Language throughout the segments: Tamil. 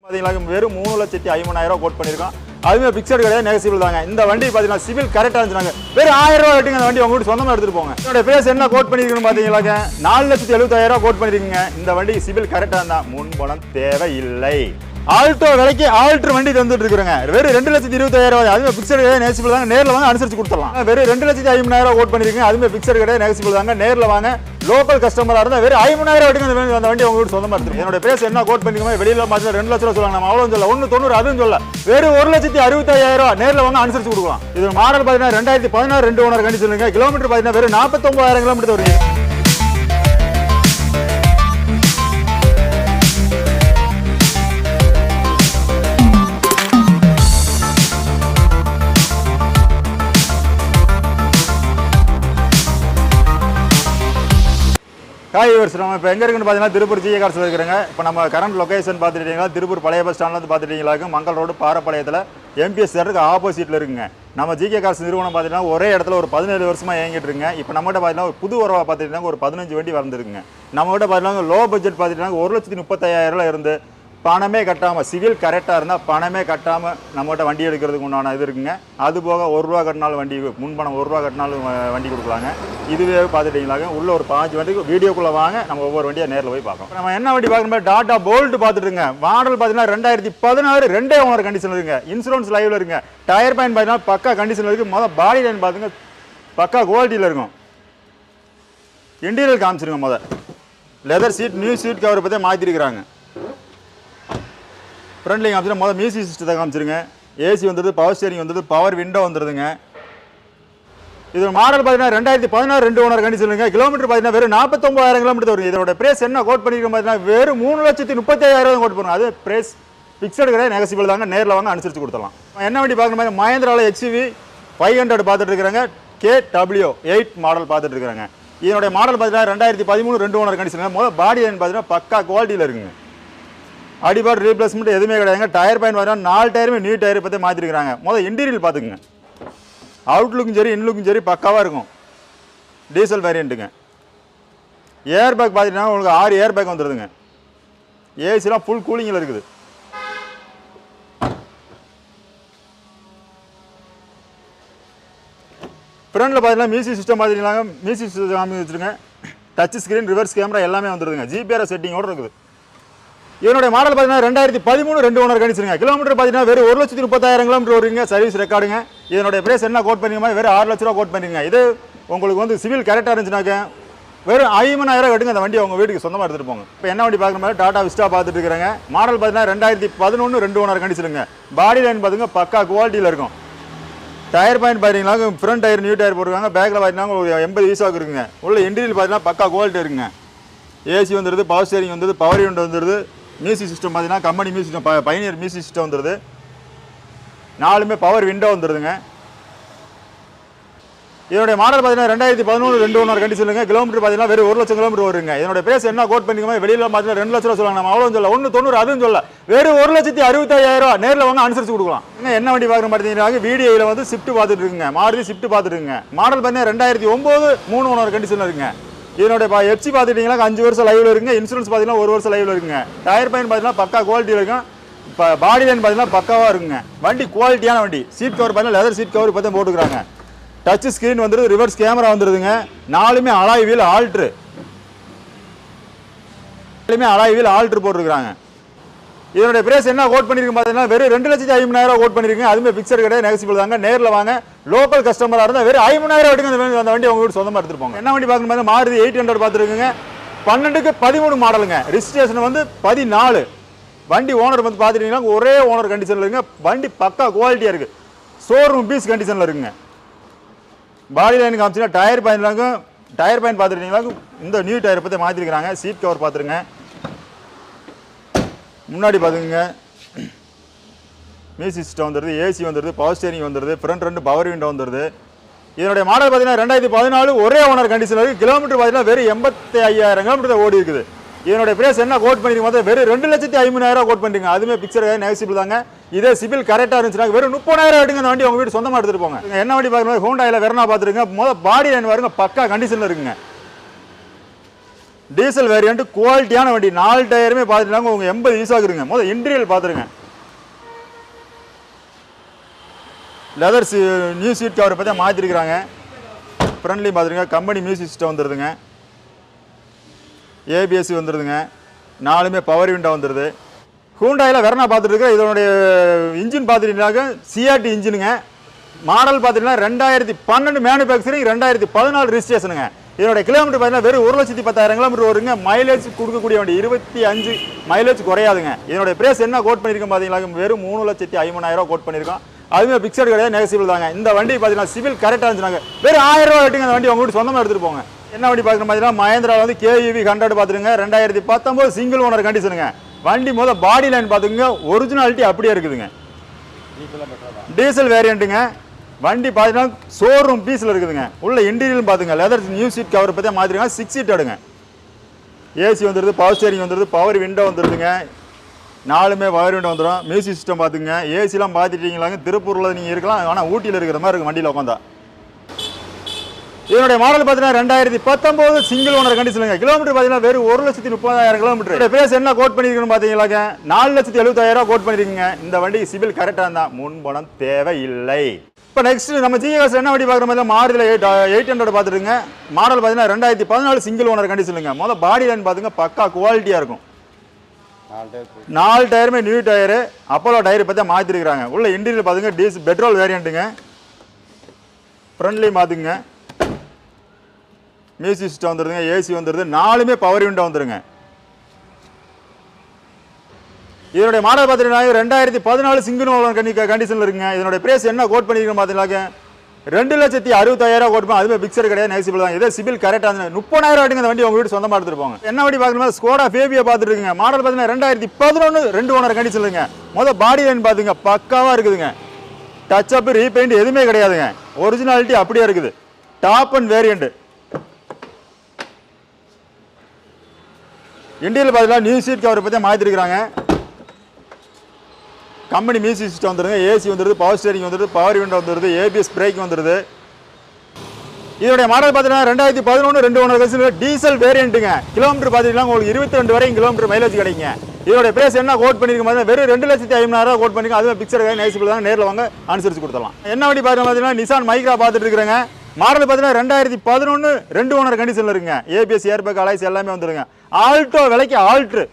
பார்த்தீங்கன்னா வெறும் 3,50,000 கோட் பண்ணியிருக்கோம். அதுவுமே பிக்சர் கிடையாது, நெகசிபிள் தாங்க. இந்த வண்டி பார்த்தீங்கன்னா சிவில் கரெக்டாக இருந்துச்சுனாங்க வெறும் 1000 ரூபா கட்டுங்க. அந்த வண்டி உங்க வீட்டு சொந்தமாக எடுத்துட்டு போங்க. என்னோட பேஸ் என்ன கோட் பண்ணியிருக்குன்னு பார்த்தீங்கன்னாக்க 4,75,000 கோட் பண்ணியிருக்குங்க. இந்த வண்டி சிவில் கரெக்டாக இருந்தால் முன்பணம் தேவையில்லை. ஆல்டோ விலைக்கு ஆல்ட்ரு வண்டி தந்துட்டு இருக்கிறாங்க. வெறும் 2,25,000. அதுவுமே பிக்சர் கிடையாது, நெகசிபிள் தாங்க. நேரில் வாங்க, அனுசரிச்சு கொடுத்துடலாம். வெறும் 2,50,000 கோட் பண்ணியிருக்கீங்க. அதுவுமே பிக்சர் கிடையாது, நெகசிபிள் தாங்க. நேரில் வாங்க. லோக்கல் கஸ்டமராக இருந்தால் வெறும் 5,000 எடுங்க. அந்த வண்டி உங்க வீட்டு சொந்தமாக எடுத்துருங்க. என்னோட பேஸ் என்ன கோட் பண்ணிக்கோங்க. வெளியில் பார்த்தீங்கன்னா 2 லட்ச ரூபா சொல்லுவாங்க. நம்ம அவ்வளோ சொல்ல 1,90 அதுவும் சொல்ல வெறும் 1,65,000. நேரில் வாங்க, அனுசரிச்சு கொடுக்கலாம். இது மாடல் பார்த்தீங்கன்னா 2016 2 ஓனர் கண்டி சொல்லுங்க. கிலோமீட்டர் பார்த்தீங்கன்னா வெறும் 49,000 கிலோமீட்டர் வருது. நம்ம இப்போ எங்கே இருக்குன்னு பார்த்தீங்கன்னா திருப்பூர் ஜிஏ கார்ஸில் இருக்கிறாங்க. இப்போ நம்ம கரண்ட் லொகேஷன் பார்த்துட்டீங்களா, திருப்பூர் பழைய பஸ் ஸ்டாண்ட்லேருந்து பார்த்துட்டீங்களா, மங்கள் ரோடு பாரப்பாளையத்தில் எம்பிஎஸ் தேட்டருக்கு ஆப்போசிட்டில் இருக்குங்க. நம்ம ஜிகே கார்ஸ் நிறுவனம் பார்த்தீங்கன்னா ஒரே இடத்துல ஒரு 17 வருஷமாக இயங்கிட்டு இருக்குங்க. இப்போ நம்மகிட்ட பார்த்தீங்கன்னா ஒரு புது உறவாக பார்த்துட்டீங்கன்னா ஒரு 15 வண்டி வந்துருக்குங்க. நம்மகிட்ட பார்த்தீங்கன்னா லோ பட்ஜெட் பார்த்துட்டீங்கன்னா 1,35,000 இருந்து பணமே கட்டாமல் சிவில் கரெக்டாக இருந்தால் பணமே கட்டாமல் நம்மகிட்ட வண்டி எடுக்கிறதுக்கு உண்டான இது இருக்குங்க. அது போக 1 ரூபா கட்டினாலும் வண்டி முன்பணம் 1 ரூபா கட்டினாலும் வண்டி கொடுக்கலாங்க. இதுவே பார்த்துட்டீங்களாங்க உள்ள ஒரு 5 வண்டிக்கு வீடியோக்குள்ளே வாங்க, நம்ம ஒவ்வொரு வண்டியாக நேரில் போய் பார்க்கலாம். நம்ம என்ன வண்டி பார்க்கணும், டாடா போல்ட் பார்த்துட்டுங்க. மாடல் பார்த்தீங்கன்னா 2016 2 ஓனர் கண்டிஷன் இருக்குங்க. இன்சூரன்ஸ் லைவில் இருக்குங்க. டயர் பாயிண்ட் பார்த்தீங்கன்னா பக்கா கண்டிஷனில் இருக்குது. முதல் பாடி லைன் பார்த்துங்க பக்கா குவாலிட்டியில் இருக்கும். இன்டீரியல் காமிச்சிருங்க. முதல் leather seat, new seat cover பற்றி மாற்றிருக்கிறாங்க. ஃப்ரண்ட்லிங் காமிச்சிருங்க. முதல் மியூசிக் சிஸ்டத்தை காமிச்சிருங்க. ஏசி வந்துடுது, பவர் ஸ்டேரிங் வந்துடுது, பவர் விண்டோ வந்துடுதுங்க. இது மாடல் பார்த்தீங்கன்னா 2016 2 ஓனர் கண்டிஷனுங்க. கிலோமீட்டர் பார்த்தீங்கன்னா வெறும் 49,000 கிலோமீட்டர் வருது. இதோட பிரைஸ் என்ன கோட் பண்ணிருக்கோம் பார்த்தீங்கன்னா வெறும் 3,35,000 கோட் பண்ணுவோம். அது பிரைஸ் பிக்சடு கிடையாது, நெகசிபிள் தாங்க. நேரில் வாங்க, அனுசரிச்சு கொடுத்துடலாம். என்ன வண்டி பார்க்குற மாதிரி மஹேந்திராவில் XUV 500 பார்த்துட்டு இருக்கிறாங்க. KW8 மாடல் பார்த்துட்டு இருக்கிறாங்க. இதனுடைய மாடல் பார்த்தீங்கன்னா 2013 2 ஓனர் கண்டிஷனுங்க. முதல் பாடி லைன் பார்த்தீங்கன்னா பக்கா குவாலிட்டியில் இருக்குங்க. அடிபார் ரீப்ளேஸ்மெண்ட் எதுவுமே கிடையாதுங்க. டயர் பாயிண்ட் பார்த்தீங்கன்னா 4 டயருமே நியூ டயர் பற்றி மாற்றிருக்கிறாங்க. முதல் இன்டீரியல் பார்த்துக்குங்க. அவுட்லுக்கும் சரி இன்லுக்கும் சரி பக்காவாக இருக்கும். டீசல் வேரியண்ட்டுங்க. ஏர் பேக் பார்த்தீங்கன்னா உங்களுக்கு 6 ஏர் பேக் வந்துடுதுங்க. ஏசிலாம் ஃபுல் கூலிங்கில் இருக்குது. ஃப்ரண்டில் பார்த்தீங்கன்னா மியூசிக் சிஸ்டம் பார்த்துட்டீங்களாங்க. மியூசிக் சிஸ்டம் காமி வச்சுருங்க. டச் ஸ்க்ரீன், ரிவர்ஸ் கேமரா எல்லாமே வந்துடுதுங்க. ஜிபிஆர் செட்டிங்கோடு இருக்குது. இதனுடைய மாடல் பார்த்தீங்கன்னா 2013 2 ஓனர் கண்டிஷனுங்க. கிலோமீட்டர் பார்த்தீங்கன்னா வெறும் 1,30,000 கிலோமீட்டர் வருவீங்க. சர்வீஸ் ரெக்கார்டுங்க. இதனுடைய பிரைஸ் என்ன கோட் பண்ணிங்க, வெறும் 6 லட்ச ரூபா கோட் பண்ணிங்க. இது உங்களுக்கு வந்து சிவில் கரெக்டாக இருந்துச்சுனாக்க வெறும் 50,000 கட்டுங்க. அந்த வண்டி உங்கள் வீட்டுக்கு சொந்தமாக எடுத்துகிட்டு போங்க. இப்போ என்ன வண்டி பார்க்குற மாதிரி டாடா விஸ்டா பார்த்துட்டு இருக்கிறாங்க. மாடல் பார்த்தீங்கன்னா 2011 2 ஓனர் கண்டிஷனுங்க. பாடி லைன் பார்த்துங்க பக்கா குவாலிட்டியில் இருக்கும். டயர் பாயிண்ட் பார்த்தீங்கன்னா ஃப்ரண்ட் டயர் நியூ டயர் போட்டுருக்காங்க. பேக்கில் பார்த்தீங்கன்னா ஒரு 80 வீசாவுக்கு இருக்குங்க. உள்ள இன்டீரியல் பார்த்தீங்கன்னா பக்கா குவாலிட்டி இருக்குங்க. ஏசி வந்துடுது, பவர் ஸ்டேரிங் வந்துடுது, பவர் விண்டோ வந்துடுது. மியூசிக் சிஸ்டம் பார்த்தீங்கன்னா company music system, Pioneer music system வந்துடுது. 4மே பவர் விண்டோ வந்துடுதுங்க. இதனுடைய மாடல் பார்த்தீங்கன்னா 2011 2 ஓனர் கண்டிஷனுங்க. கிலோமீட்டர் பார்த்தீங்கன்னா வெறும் 1 லட்சம் கிலோமீட்டர் வருங்க. இதனுடைய பிரைஸ் என்ன கோட் பண்ணிக்கோங்க. வெளியில் பார்த்தீங்கன்னா 2 லட்ச ரூபா சொல்லுவாங்க. நம்ம அவ்வளோ சொல்ல 1,90 அதுவும் சொல்ல வெறும் 1,65,000. நேரில் வாங்க, அனுசரிச்சு கொடுக்கலாம். என்ன வண்டி பார்க்குற பார்த்தீங்கன்னா வீடியோவில் வந்து ஷிஃப்ட் பார்த்துட்டு இருக்குங்க. மாருதி ஷிஃப்ட் பார்த்துட்டு இருக்குங்க. மாடல் பார்த்தீங்கன்னா 2009 3 ஓனர் கண்டிஷனில் இருக்குங்க. இதனுடைய எஃப்சி பார்த்துட்டிங்கன்னா 5 வருஷம் லைவில் இருக்குங்க. இன்சூரன்ஸ் பார்த்தீங்கன்னா 1 வருஷம் லைவில் இருக்குங்க. டயர் பாயிண்ட் பார்த்தீங்கன்னா பக்கா குவாலிட்டியில் இருக்கும். இப்போ பாடி லைன் பார்த்தீங்கன்னா பக்காவாக இருக்குங்க. வண்டி குவாலிட்டியான வண்டி. சீட் கவர் பார்த்தீங்கன்னா லெதர் சீட் கவர் இப்போ தான் போட்டுக்கிறாங்க. டச் ஸ்க்ரீன் வந்துடுது, ரிவர்ஸ் கேமரா வந்துடுதுங்க. 4மே அலாய் வீல் ஆல்ட்ரு. 4மே அலாய் வீல் ஆல்ட்ரு போட்டுருக்காங்க. இதனுடைய பிரைஸ் என்ன கோட் பண்ணிருக்கு பார்த்தீங்கன்னா வெறும் 2,50,000 கோட் பண்ணிருக்கீங்க. அதுவுமே பிக்சர் கிடையாது, நெகசிபிள் தாங்க. நேரில் வாங்க. லோக்கல் கஸ்டமராக இருந்தால் வெறும் 5,000 எடுங்க. அந்த வண்டி உங்க வீட்டு சொந்தமாக எடுத்துட்டு போங்க. என்ன வண்டி பார்க்கணும், மாருதி 800 பார்த்துருக்குங்க. 12க்கு 13 மாடலுங்க. ரிஜிஸ்ட்ரேஷன் வந்து 14. வண்டி ஓனர் வந்து பார்த்துட்டீங்கன்னா ஒரே ஓனர் கண்டிஷனில் இருக்குங்க. வண்டி பக்கா குவாலிட்டியாக இருக்குது. ஷோரூம் பீஸ் கண்டிஷனில் இருக்குங்க. பாடி லைன் காமிச்சிங்கன்னா டயர் பாயிண்ட் பார்த்துட்டீங்களா இந்த நியூ டயர் பற்றி மாற்றிருக்கிறாங்க. சீட் கவர் பார்த்துருங்க. முன்னாடி பார்த்துங்க மியூசிக் சிஸ்டம் வந்துடுது, ஏசி வந்துடுது, பவர் ஸ்டேரிங் வந்துடுது, ஃப்ரண்ட் 2 பவர் விண்டோ வந்துடுது. இதனுடைய மாடல் பார்த்தீங்கன்னா 2014 ஒரே ஓனர் கண்டிஷனில் இருக்குது. கிலோமீட்டர் பார்த்தீங்கன்னா வெறும் 85,000 கிலோமீட்டர் ஓடி இருக்குது. இதனுடைய பிரைஸ் என்ன கோட் பண்ணிருக்கோம், வெறும் 2,50,000 கோட் பண்ணிருங்க. அதுவுமே பிக்சர் நெகசிபிள் தாங்க. இதே சிவில் கரெக்டாக இருந்துச்சுன்னா வெறும் 30,000 எடுங்க. அந்த வண்டி உங்கள் வீட்டு சொந்தமாக எடுத்துகிட்டு போங்க. என்ன வண்டி பார்க்குறது, ஹோண்டாயில் வெர்னா பார்த்துருங்க. முதல் பாடி லைன் பாருங்க பக்கா கண்டிஷனில் இருக்குங்க. டீசல் வேரியண்ட் குவாலிட்டியான வண்டி. 4 டயருமே பார்த்துட்டாங்க உங்கள் 80 யூஸ் ஆகுதுங்க. முதல் இன்டீரியல் பார்த்துருங்க. லெதர் நியூ சீட் கவர் பற்றி மாற்றிருக்கிறாங்க. ஃப்ரண்ட்லையும் பார்த்துருங்க. கம்பெனி மியூசிக் சிஸ்டம் வந்துடுதுங்க. ஏபிஎஸ் வந்துடுதுங்க. 4மே பவர் விண்டோ வந்துடுது. ஹூண்டாயில் வெர்னா பார்த்துட்டு இருக்கேன். இதனுடைய இன்ஜின் பார்த்துட்டீங்கன்னாக்க சிஆர்டி இன்ஜினுங்க. மாடல் பார்த்துட்டீங்கன்னா 2012 மேனுஃபேக்சரிங், 2014 ரிஜிஸ்ட்ரேஷனுங்க. இதோட கிலோமீட்டர் பார்த்தீங்கன்னா வெறும் 1,10,000 கிலோமீட்டர் வருங்க. மைலேஜ் கொடுக்கக்கூடிய வண்டி 25 மைலேஜ் குறையாதுங்க. இதனுடைய பிரைஸ் என்ன கோட் பண்ணியிருக்கோம் பார்த்தீங்களா, வெறும் 3,50,000 கோட் பண்ணியிருக்கோம். அதுவுமே பிக்சர் கிடையாது, நெகசிபிள் தாங்க. இந்த வண்டி பார்த்தீங்கன்னா சிவில் கரெக்டாக இருந்துச்சுனாங்க வெறும் 1000 ரூபா ரேட்டுங்க. அந்த வண்டி உங்கள்கிட்ட சொந்தமாக எடுத்துகிட்டு போங்க. என்ன வண்டி பார்க்கணும் பார்த்தீங்கன்னா மஹேந்திரா வந்து KUV 100 பார்த்துருங்க. 2019 சிங்கிள் ஓனர் கண்டிஷனுங்க. வண்டி முதல் பாடி லைன் பார்த்துக்குங்க, ஒரிஜினாலிட்டி அப்படியே இருக்குதுங்க. டீசல் வேரியண்ட்டுங்க. வண்டி பார்த்தீங்கன்னா ஷோரூம் பீஸில் இருக்குதுங்க. உள்ள இன்டீரியல் பார்த்துங்க. லெதர் நியூ சீட் கவர் பற்றி மாற்றிருக்காங்க. 6 சீட் எடுங்க. ஏசி வந்துடுது, பவர் ஸ்டேரிங் வந்துடுது, பவர் விண்டோ வந்துடுதுங்க. 4மே பவர் விண்டோ வந்துடும். மியூசிக் சிஸ்டம் பார்த்துங்க. ஏசிலாம் பார்த்துட்டீங்களாங்க. திருப்பூரில் நீங்கள் இருக்கலாம், ஆனால் ஊட்டியில் இருக்கிற மாதிரி இருக்கும் வண்டியில் உட்காந்தா. இதனுடைய மாடல் பார்த்தீங்கன்னா 2019 சிங்கிள் ஓனர் கண்டிஷனுங்க. கிலோமீட்டர் பார்த்தீங்கன்னா வெறும் 1,30,000 கிலோமீட்டர். பிரைஸ் என்ன கோட் பண்ணியிருக்கணும் பார்த்தீங்களாங்க, 4,70,000 கோட் பண்ணியிருக்கீங்க. இந்த வண்டிக்கு சிவில் கரெக்டாக இருந்தால் முன்பணம் தேவையில்லை. இப்போ நெக்ஸ்ட் நம்ம ஜிஎஸ் என்ன வண்டி பார்க்குற மாதிரி மாருதியில் 800 பார்த்துருங்க. மாடல் பார்த்தீங்கன்னா 2014 சிங்கிள் ஓனர் கண்டிஷனுங்க. முதல் பாடி லைன் பார்த்துங்க, பக்கா குவாலிட்டியாக இருக்கும். 4 டயருமே நியூ டயரு, அப்போலோ டயர் பற்றி மாற்றிருக்கிறாங்க. உள்ள இன்டீரியல் பார்த்துங்க, பெட்ரோல் வேரியண்ட்டுங்க. ஃப்ரண்ட்லேயும் பார்த்துங்க, மியூசிக் சிஸ்டம் வந்துடுதுங்க, ஏசி வந்துடுது, 4மே பவர் விண்டோ வந்துடுங்க. இதனுடைய மாடல் பார்த்தீங்கன்னா 2014 சிங்கிள் ஓனர் கண்டிஷனில் இருக்குங்க. இதனுடைய பிரைஸ் என்ன கோட் பண்ணியிருக்கோம் பார்த்தீங்கன்னாக்க 2,60,000 கோட் பண்ணி. அதுவே பிக்சர் கிடையாது, நெகசிபிள் தான். இதே சிவில் கரெக்டாக இருந்தது 30,000 ரூபாய்க்கு இந்த வண்டி உங்கள் வீட்டு சொந்தமாக எடுத்துட்டு போங்க. என்ன வண்டி பார்க்கணும், ஸ்கோடா ஃபேபியா பார்த்துட்டு இருக்குங்க. மாடல் பார்த்தீங்கன்னா 2011 2 ஓனர் கண்டிஷன் இருக்குங்க. முதல் பாடி லைன் பார்த்துங்க, பக்காவாக இருக்குதுங்க. டச் அப் ரீபெயிண்ட் எதுவுமே கிடையாதுங்க. ஒரிஜினாலிட்டி அப்படியே இருக்குது. Top and variant. இன்டீரியல் பார்த்தீங்கன்னா நியூ சீட் கவர் பற்றி மாற்றிருக்கிறாங்க. கம்பெனி மியூசிக் சிஸ்டம் வந்துடுங்க. ஏசி வந்துடுது, பவர் ஸ்டேரிங் வந்துடுது, பவர் விண்டோ வந்துடுது, ஏபிஎஸ் பிரேக் வந்துடுது. இதோடைய மாடல் பார்த்தீங்கன்னா 2011 2 ஓனர் கண்டிஷன் டீசல் வேரியண்ட்டுங்க. கிலோமீட்டர் பார்த்தீங்கன்னா உங்களுக்கு 22 வரைக்கும் கிலோமீட்டர் மைலேஜ் கிடைக்குங்க. இதோட பிரைஸ் என்ன கோட் பண்ணியிருக்க வெறும் 2,50,000 கோட் பண்ணிருக்கோம். அதுவே பிக்சர் நைசிபிள் தான். நேரில் வாங்க, அனுசரிச்சு கொடுத்துடலாம். என்ன வண்டி பார்த்தீங்கன்னா நிசான் மைக்ரா பார்த்துட்டு இருக்கிறேங்க. மாடல் பார்த்தீங்கன்னா 2011 2 ஓனர் கண்டிஷனில் இருக்குங்க. ஏபிஎஸ் ஏர்பேக் அலைஸ் எல்லாமே வந்துருங்க. ஆல்டோ விலைக்கு ஆல்ட்ரு.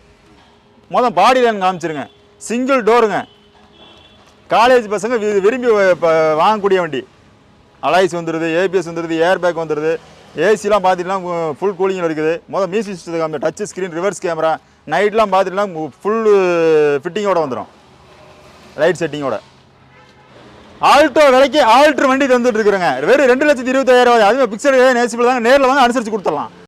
மொதல் பாடி லைன் காமிச்சிருங்க. சிங்கிள் டோருங்க. காலேஜ் பசங்க விரும்பி வாங்கக்கூடிய வண்டி. அலைஸ் வந்துடுது, ஏபிஎஸ் வந்துடுது, ஏர்பேக் வந்துடுது. ஏசிலாம் பார்த்துட்டுலாம் ஃபுல் கூலிங்கில் இருக்குது. மொதல் மியூசிக் சிஸ்டம் காமி, டச் ஸ்க்ரீன், ரிவர்ஸ் கேமரா, நைட்லாம் பார்த்துட்டுலாம் ஃபுல் ஃபிட்டிங்கோட வந்துடும், லைட் செட்டிங்கோட. ஆல்டோ விலைக்கு ஆல்ட்ரு வண்டி தந்துட்டு இருக்கிறேங்க. வெறும் 2,20,000. அதுவே பிக்சர் நேசிபிள் தாங்க. நேரில் வாங்க, அனுசரித்து கொடுத்துடலாம்.